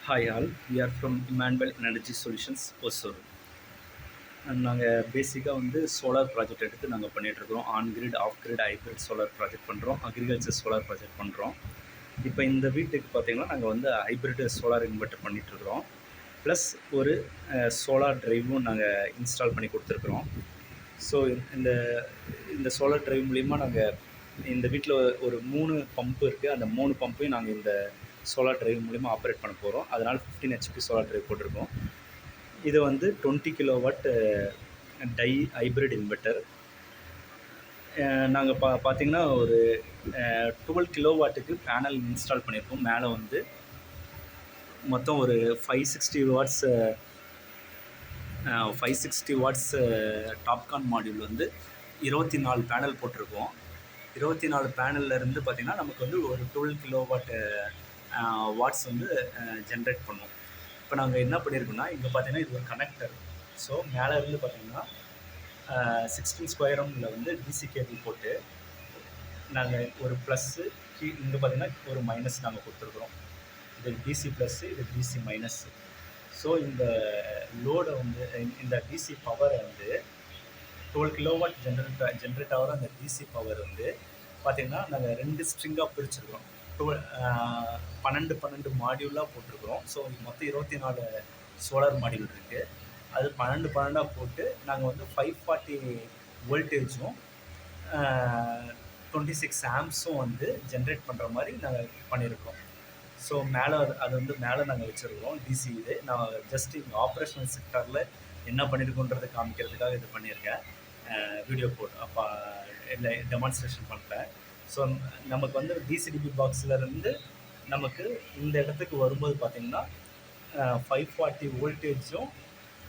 Hi all, we are from Emmanuel Energy Solutions, Osur. நாங்கள் பேசிக்காக solar project எடுத்து நாங்கள் பண்ணிகிட்ருக்கோம். On grid, of grid, hybrid solar project பண்ணுறோம். அக்ரிகல்ச்சர் சோலார் ப்ராஜெக்ட் பண்ணுறோம். இப்போ இந்த வீட்டுக்கு பார்த்திங்கன்னா நாங்கள் ஹைப்ரிட் சோலார் இன்வெர்ட்டர் பண்ணிகிட்ருக்குறோம். ப்ளஸ் ஒரு சோலார் ட்ரைவும் நாங்கள் இன்ஸ்டால் பண்ணி கொடுத்துருக்குறோம். ஸோ இந்த இந்த சோலார் ட்ரைவ் மூலிமா நாங்கள் இந்த வீட்டில் ஒரு 3 பம்பு இருக்குது. அந்த 3 பம்பையும் நாங்கள் இந்த சோலார் ட்ரைவ் மூலிமா ஆப்ரேட் பண்ண போகிறோம். அதனால் 15 HP சோலார் ட்ரைவ் போட்டிருக்கோம். இது 20 கிலோவாட் டை ஹைப்ரிட் இன்வெர்ட்டர். நாங்கள் பார்த்திங்கன்னா ஒரு 12 கிலோவாட்டுக்கு பேனல் இன்ஸ்டால் பண்ணியிருக்கோம். மேலே மொத்தம் ஒரு 560 வாட்ஸ் டாப்கான் மாடியூல் 24 பேனல் போட்டிருக்கோம். 24 பேனல்லேருந்து பார்த்திங்கன்னா நமக்கு ஒரு 12 கிலோவாட் வாட்ஸ் ஜென்ரேட் பண்ணுவோம். இப்போ நாங்கள் என்ன பண்ணியிருக்கோம்னா, இங்கே பார்த்தீங்கன்னா இது ஒரு கனெக்டர். ஸோ மேலே இருந்து பார்த்தீங்கன்னா 16 ஸ்கொயர் ரவுண்டில் டிசி கேபிள் போட்டு நாங்கள் ஒரு ப்ளஸ்ஸு இங்கே பார்த்தீங்கன்னா ஒரு மைனஸ் நாங்கள் கொடுத்துருக்குறோம். இது டிசி ப்ளஸ்ஸு, இது டிசி மைனஸ்ஸு. ஸோ இந்த லோடை இந்த டிசி பவரை 12 கிலோவாட் ஜென்ரேட் ஆகிற அந்த டிசி பவர் பார்த்திங்கன்னா நாங்கள் 2 ஸ்ட்ரிங்காக பிரிச்சுருக்கிறோம். 12 மாடியூலாக போட்டிருக்கிறோம். ஸோ மொத்தம் 24 சோலார் மாடியூல் இருக்குது. அது 12 போட்டு நாங்கள் 540 வோல்டேஜும் 26 ஆம்ஸும் ஜென்ரேட் பண்ணுற மாதிரி நாங்கள் பண்ணியிருக்கோம். ஸோ மேலே அது மேலே நாங்கள் வச்சுருக்கோம் டிசி. இது நான் ஜஸ்ட் இங்கே ஆப்ரேஷனல் செக்டரில் என்ன பண்ணியிருக்கோன்றதை காமிக்கிறதுக்காக இது பண்ணியிருக்கேன். வீடியோ போட்டு இல்லை டெமான்ஸ்ட்ரேஷன் பண்ணுறேன். ஸோ நமக்கு டிசிடிபி பாக்ஸ்லேருந்து நமக்கு இந்த இடத்துக்கு வரும்போது பார்த்திங்கன்னா 540 வோல்டேஜும்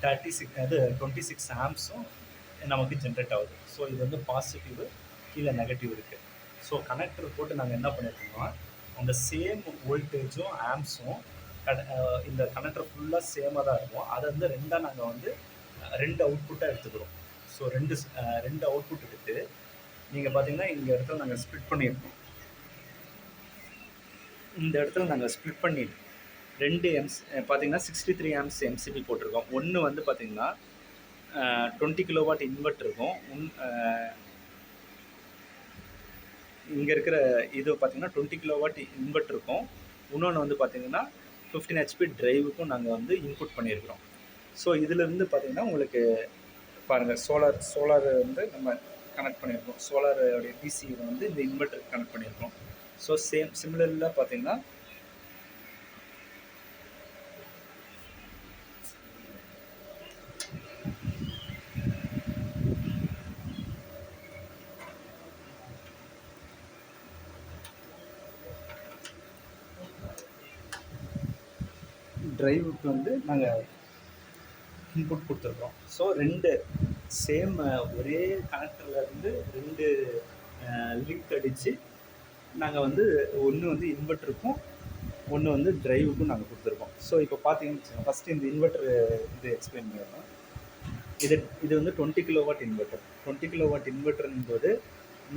26 ஆம்ஸும் நமக்கு ஜென்ரேட் ஆகுது. ஸோ இது பாசிட்டிவ், கீழே நெகட்டிவ் இருக்குது. ஸோ கனெக்டர் போட்டு நாங்கள் என்ன பண்ணியிருக்கோம்னா, அந்த சேம் வோல்டேஜும் ஆம்ஸும் இந்த கனெக்டர் ஃபுல்லாக சேமாக தான் இருக்கும். அதை ரெண்டாக நாங்கள் 2 அவுட்புட்டாக எடுத்துக்கிறோம். ஸோ ரெண்டு அவுட்புட் எடுத்து நீங்கள் பார்த்தீங்கன்னா இந்த இடத்துல நாங்கள் ஸ்ப்ளிட் பண்ணியிருக்கோம். இந்த இடத்துல நாங்கள் ஸ்ப்ளிட் பண்ணி 2 பார்த்தீங்கன்னா 63 ஆம்ஸ் எம்சிபி போட்டிருக்கோம். ஒன்று பார்த்தீங்கன்னா 20 கிலோவாட் இன்வெர்ட்டர் இருக்கும். இங்கே இருக்கிற இது பார்த்தீங்கன்னா 20 கிலோவாட் இன்வெர்ட்டர் இருக்கும். இன்னொன்று பார்த்தீங்கன்னா 15 HP ட்ரைவுக்கும் நாங்கள் இன்புட் பண்ணியிருக்கிறோம். ஸோ இதிலேருந்து பார்த்தீங்கன்னா உங்களுக்கு பாருங்கள் சோலார் நம்ம கனெக்ட் பண்ணியிருக்கோம். சோலாரோடைய டிசி இந்த இன்வெர்ட்டருக்கு கனெக்ட் பண்ணியிருக்கோம். ஸோ சிமிலரில் பார்த்தீங்கன்னா ட்ரைவுக்கு நாங்கள் இன்புட் கொடுத்துருக்கோம். ஸோ 2 சேம் ஒரே கனெக்டர்லேருந்து 2 லிங்க் அடித்து நாங்கள் ஒன்று இன்வெர்ட்டருக்கும் ஒன்று ட்ரைவுக்கும் நாங்கள் கொடுத்துருக்கோம். ஸோ இப்போ பார்த்தீங்கன்னு ஃபஸ்ட்டு இந்த இன்வெர்ட்டர் எக்ஸ்பிளைன் பண்ணிடுறோம். இது 20 கிலோவாட் இன்வெர்ட்டர். 20 கிலோவாட் இன்வெர்ட்டருங்கும்போது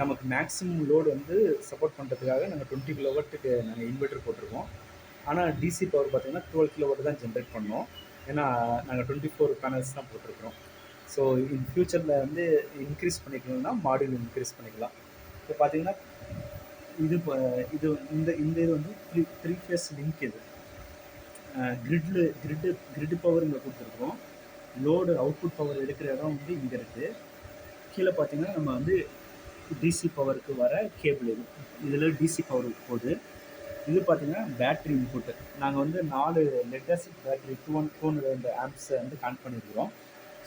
நமக்கு மேக்ஸிமம் லோடு சப்போர்ட் பண்ணுறதுக்காக நாங்கள் 20 கிலோவாட்டுக்கு நாங்கள் இன்வெர்ட்டர் போட்டிருக்கோம். ஆனால் டிசி பவர் பார்த்திங்கன்னா 12 கிலோவாட் தான் ஜென்ரேட் பண்ணோம். ஏன்னா நாங்கள் 24 பேனல்ஸ் தான் போட்டிருக்கிறோம். ஸோ இன் ஃப்யூச்சரில் இன்க்ரீஸ் பண்ணிக்கணும்னா மாடியூல் இன்க்ரீஸ் பண்ணிக்கலாம். இப்போ பார்த்தீங்கன்னா இது இது 3 ஃபேஸ் லிங்க். இது கிரிட்டு பவர் இங்கே கொடுத்துருக்கோம். லோடு அவுட்புட் பவர் எடுக்கிற இடம் இங்கே இருக்குது. கீழே பார்த்தீங்கன்னா நம்ம டிசி பவருக்கு வர கேபிள் இதில் டிசி பவருக்கு போகுது. இது பார்த்திங்கன்னா பேட்ரி இன்புட்டு. நாங்கள் 4 லெட் ஆசிட் பேட்ரி 200 ஆம்ப்ஸை கனெக்ட் பண்ணியிருக்கிறோம்.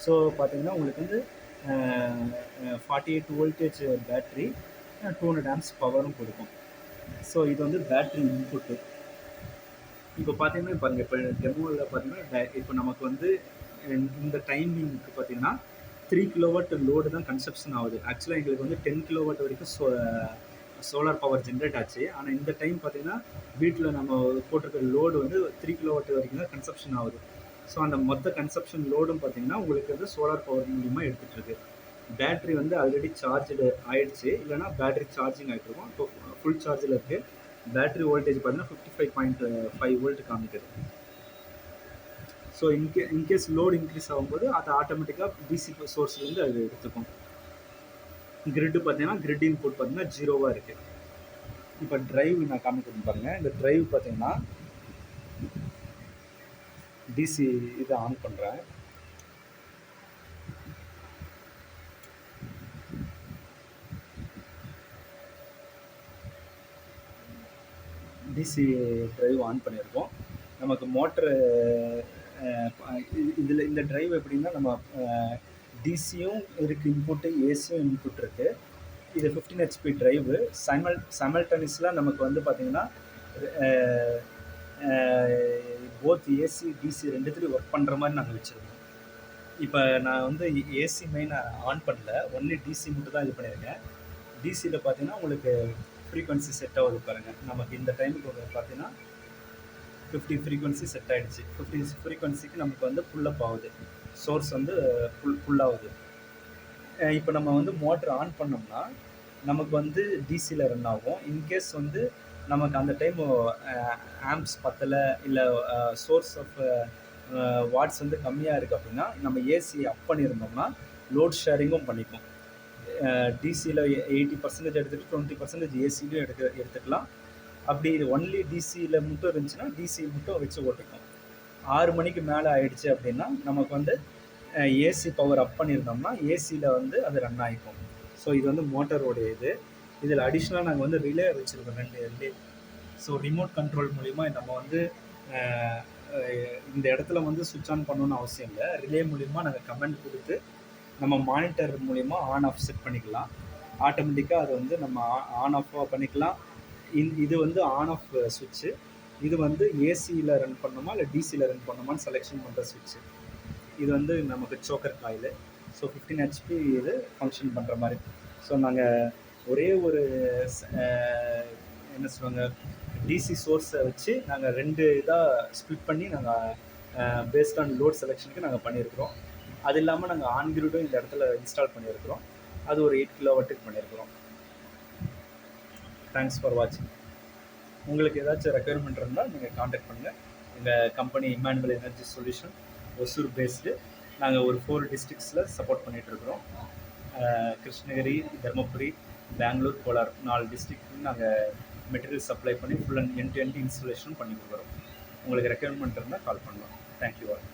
ஸோ பார்த்திங்கன்னா உங்களுக்கு 48 வோல்டேஜ் பேட்ரி 200 ஆம்ப்ஸ் பவரும் கொடுக்கும். ஸோ இது பேட்ரி இன்புட்டு. இப்போ பார்த்தீங்கன்னா பாருங்கள், இப்போ டெமோவில் பார்த்தீங்கன்னா இப்போ நமக்கு இந்த டைமிங்க்கு பார்த்திங்கன்னா 3 கிலோவாட் லோடு தான் கன்சப்ஷன் ஆகுது. ஆக்சுவலாக எங்களுக்கு 10 கிலோவாட் வரைக்கும் சோலார் பவர் ஜென்ரேட் ஆச்சு. ஆனால் இந்த டைம் பார்த்திங்கன்னா வீட்டில் நம்ம போட்டிருக்கிற லோடு 3 கிலோவாட் வரைக்கும் தான் கன்சப்ஷன் ஆகுது. ஸோ அந்த மொத்த கன்சப்ஷன் லோடும் பார்த்திங்கன்னா உங்களுக்கு சோலார் பவர் மூலிமா எடுத்துகிட்ருக்கு. பேட்ரி ஆல்ரெடி சார்ஜு ஆகிடுச்சு, இல்லைனா பேட்ரி சார்ஜிங் ஆகிட்ருக்கும். இப்போ ஃபுல் சார்ஜில் இருக்குது. பேட்ரி வோல்டேஜ் பார்த்தீங்கன்னா 55.5 வோல்ட் காமிக்குது. ஸோ இன்கேஸ் லோடு இன்க்ரீஸ் ஆகும்போது அது ஆட்டோமேட்டிக்காக டிசி சோர்ஸ்லேருந்து அது எடுத்துக்கும். கிரிட்டு பார்த்தீங்கன்னா கிரிட் இன்புட் பார்த்தீங்கன்னா 0வாக இருக்குது. இப்போ டிரைவ் நான் காமிக்கிறேன் பாருங்கள். இந்த டிரைவ் பார்த்தீங்கன்னா டிசி இதை ஆன் பண்ணுறேன். டிசி டிரைவ் ஆன் பண்ணியிருக்கோம். நமக்கு மோட்ரு இதில் இந்த டிரைவ் எப்படின்னா நம்ம டிசியும் இருக்குது இன்புட்டு, ஏசியும் இன்புட் இருக்குது. இது 15 HP டிரைவு. சைமல்டேனியஸில் நமக்கு வந்து பார்த்திங்கன்னா போத் ஏசி டிசி ரெண்டுத்துலையும் ஒர்க் பண்ணுற மாதிரி நாங்கள் வச்சுருக்கோம். இப்போ நான் வந்து ஏசி மெயினை ஆன் பண்ணல, ஒன்லி டிசி மட்டும் தான் இது பண்ணியிருக்கேன். டிசியில் பார்த்தீங்கன்னா உங்களுக்கு ஃப்ரீக்வன்சி செட் ஆகுது பாருங்கள். நமக்கு இந்த டைமுக்கு பார்த்தீங்கன்னா 50 ஃப்ரீக்வன்சி செட் ஆகிடுச்சு. 50 ஃப்ரீக்வன்சிக்கு நமக்கு வந்து புல்லப் ஆகுது, சோர்ஸ் வந்து ஃபுல்லாகுது. இப்போ நம்ம வந்து மோட்ரு ஆன் பண்ணோம்னா நமக்கு வந்து டிசியில் ரன் ஆகும். இன்கேஸ் வந்து நமக்கு அந்த டைம் ஆம்ப்ஸ் பத்தலை, இல்லை சோர்ஸ் ஆஃப் வாட்ஸ் வந்து கம்மியாக இருக்குது அப்படின்னா நம்ம ஏசி அப் பண்ணியிருந்தோம்னா லோட் ஷேரிங்கும் பண்ணிக்கும். டிசியில் 80% எடுத்துகிட்டு 20% ஏசிலையும் எடுத்துக்கலாம். அப்படி ஒன்லி டிசியில் மட்டும் இருந்துச்சுன்னா டிசி மட்டும் வச்சு ஓட்டிக்கும். 6 மணிக்கு மேலே ஆகிடுச்சு அப்படின்னா நமக்கு வந்து ஏசி பவர் அப் பண்ணியிருந்தோம்னா ஏசியில் வந்து அது ரன் ஆகிக்கும். ஸோ இது வந்து மோட்டரோடைய இது. இதில் அடிஷ்னலாக நாங்கள் வந்து ரிலே வச்சுருக்கோம், 2 ரிலே. ஸோ ரிமோட் கண்ட்ரோல் மூலிமா நம்ம வந்து இந்த இடத்துல வந்து சுவிட்ச் ஆன் பண்ணணுன்னு அவசியம் இல்லை. ரிலே மூலிமா நாங்கள் கமெண்ட் கொடுத்து நம்ம மானிட்டர் மூலிமா ஆன் ஆஃப் செட் பண்ணிக்கலாம். ஆட்டோமேட்டிக்காக அதை வந்து நம்ம ஆன் ஆஃபாக பண்ணிக்கலாம். இது வந்து ஆன் ஆஃப் சுவிட்சு. இது வந்து ஏசியில் ரன் பண்ணணுமா இல்லை டிசியில் ரன் பண்ணணுமான்னு செலெக்ஷன் பண்ணுற சுவிட்சு. இது வந்து நமக்கு சோக்கர் காயில். ஸோ 15 HP இது ஃபங்க்ஷன் பண்ணுற மாதிரி. ஸோ நாங்கள் ஒரே ஒரு என்ன சொல்லுவாங்க டிசி சோர்ஸை வச்சு நாங்கள் 2 இதாக ஸ்ப்ளிட் பண்ணி நாங்கள் பேஸ்ட் ஆன் லோட் செலெக்ஷனுக்கு நாங்கள் பண்ணியிருக்கிறோம். அது இல்லாமல் நாங்கள் ஆன் கிரிடும் இந்த இடத்துல இன்ஸ்டால் பண்ணியிருக்கிறோம். அது ஒரு 8 kW பண்ணியிருக்கிறோம். தேங்க்ஸ் ஃபார் வாட்சிங். உங்களுக்கு ஏதாச்சும் ரெக்யர்மெண்ட் இருந்தால் நீங்கள் காண்டாக்ட் பண்ணுங்கள். எங்கள் company Emmanuel energy solution Hosur based. நாங்கள் ஒரு 4 டிஸ்ட்ரிக்ஸில் சப்போர்ட் பண்ணிகிட்ருக்குறோம். கிருஷ்ணகிரி, தருமபுரி, பெங்களூர், கோலார் 4 டிஸ்ட்ரிக்ட்க்கு நாங்கள் மெட்டீரியல் சப்ளை பண்ணி full and end to end installation பண்ணி கொடுக்குறோம். உங்களுக்கு ரெக்யர்மெண்ட் இருந்தால் கால் பண்ணலாம். Thank you all.